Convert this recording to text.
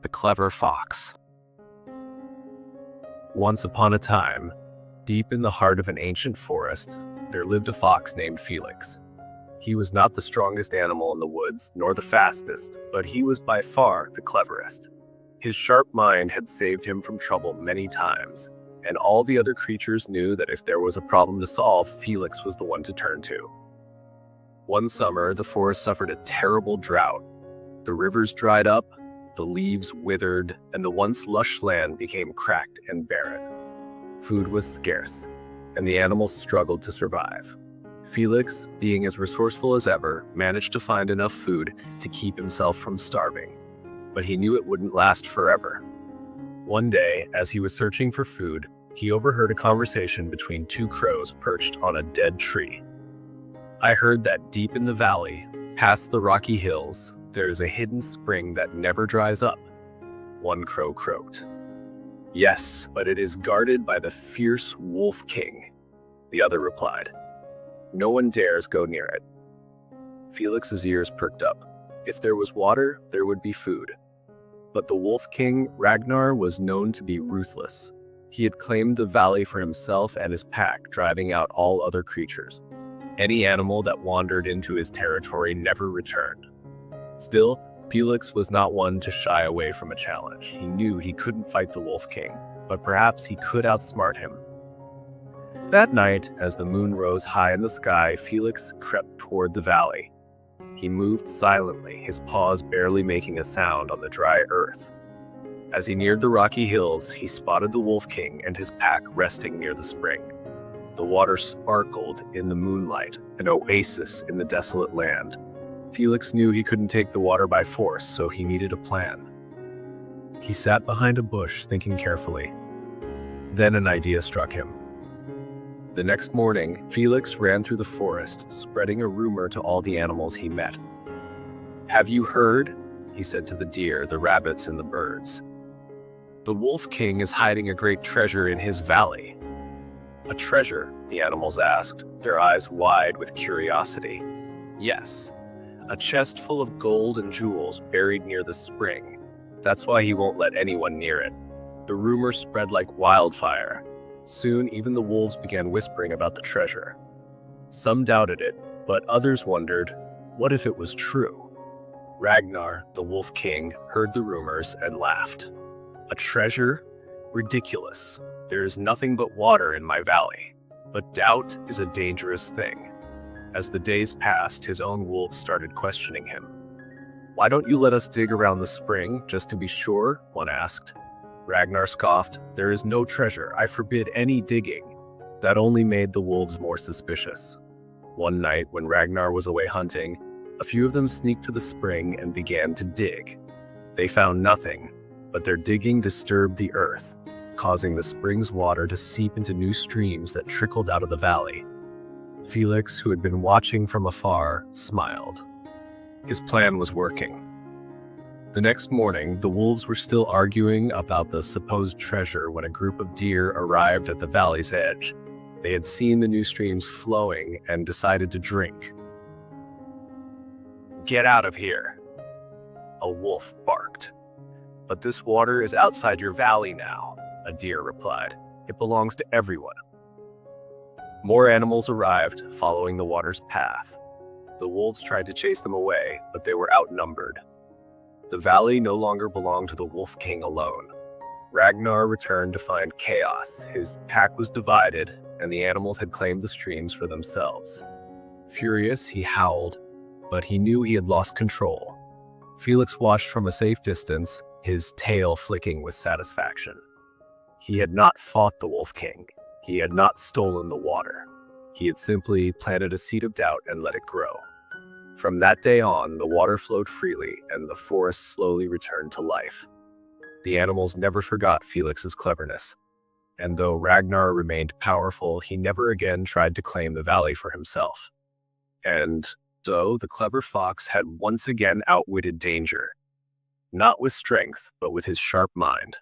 The Clever Fox. Once upon a time, deep in the heart of an ancient forest, there lived a fox named Felix. He was not the strongest animal in the woods, nor the fastest, but he was by far the cleverest. His sharp mind had saved him from trouble many times, and all the other creatures knew that if there was a problem to solve, Felix was the one to turn to. One summer, the forest suffered a terrible drought. The rivers dried up, the leaves withered, and the once lush land became cracked and barren. Food was scarce, and the animals struggled to survive. Felix, being as resourceful as ever, managed to find enough food to keep himself from starving. But he knew it wouldn't last forever. One day, as he was searching for food, he overheard a conversation between two crows perched on a dead tree. "I heard that deep in the valley, past the rocky hills, there is a hidden spring that never dries up," one crow croaked. "Yes, but it is guarded by the fierce Wolf King," the other replied. "No one dares go near it." Felix's ears perked up. If there was water, there would be food. But the Wolf King, Ragnar, was known to be ruthless. He had claimed the valley for himself and his pack, driving out all other creatures. Any animal that wandered into his territory never returned. Still, Felix was not one to shy away from a challenge. He knew he couldn't fight the Wolf King, but perhaps he could outsmart him. That night, as the moon rose high in the sky, Felix crept toward the valley. He moved silently, his paws barely making a sound on the dry earth. As he neared the rocky hills, he spotted the Wolf King and his pack resting near the spring. The water sparkled in the moonlight, an oasis in the desolate land. Felix knew he couldn't take the water by force, so he needed a plan. He sat behind a bush, thinking carefully. Then an idea struck him. The next morning, Felix ran through the forest, spreading a rumor to all the animals he met. "Have you heard?" he said to the deer, the rabbits, and the birds. "The Wolf King is hiding a great treasure in his valley." "A treasure?" the animals asked, their eyes wide with curiosity. "Yes. A chest full of gold and jewels buried near the spring. That's why he won't let anyone near it." The rumor spread like wildfire. Soon, even the wolves began whispering about the treasure. Some doubted it, but others wondered, what if it was true? Ragnar, the Wolf King, heard the rumors and laughed. "A treasure? Ridiculous. There is nothing but water in my valley." But doubt is a dangerous thing. As the days passed, his own wolves started questioning him. "Why don't you let us dig around the spring, just to be sure?" one asked. Ragnar scoffed, "There is no treasure. I forbid any digging." That only made the wolves more suspicious. One night, when Ragnar was away hunting, a few of them sneaked to the spring and began to dig. They found nothing, but their digging disturbed the earth, causing the spring's water to seep into new streams that trickled out of the valley. Felix, who had been watching from afar, smiled. His plan was working. The next morning, the wolves were still arguing about the supposed treasure when a group of deer arrived at the valley's edge. They had seen the new streams flowing and decided to drink. "Get out of here," a wolf barked. "But this water is outside your valley now," a deer replied. "It belongs to everyone." More animals arrived, following the water's path. The wolves tried to chase them away, but they were outnumbered. The valley no longer belonged to the Wolf King alone. Ragnar returned to find chaos. His pack was divided, and the animals had claimed the streams for themselves. Furious, he howled, but he knew he had lost control. Felix watched from a safe distance, his tail flicking with satisfaction. He had not fought the Wolf King. He had not stolen the water. He had simply planted a seed of doubt and let it grow. From that day on, the water flowed freely, and the forest slowly returned to life. The animals never forgot Felix's cleverness, and though Ragnar remained powerful, he never again tried to claim the valley for himself. And so the clever fox had once again outwitted danger, not with strength, but with his sharp mind.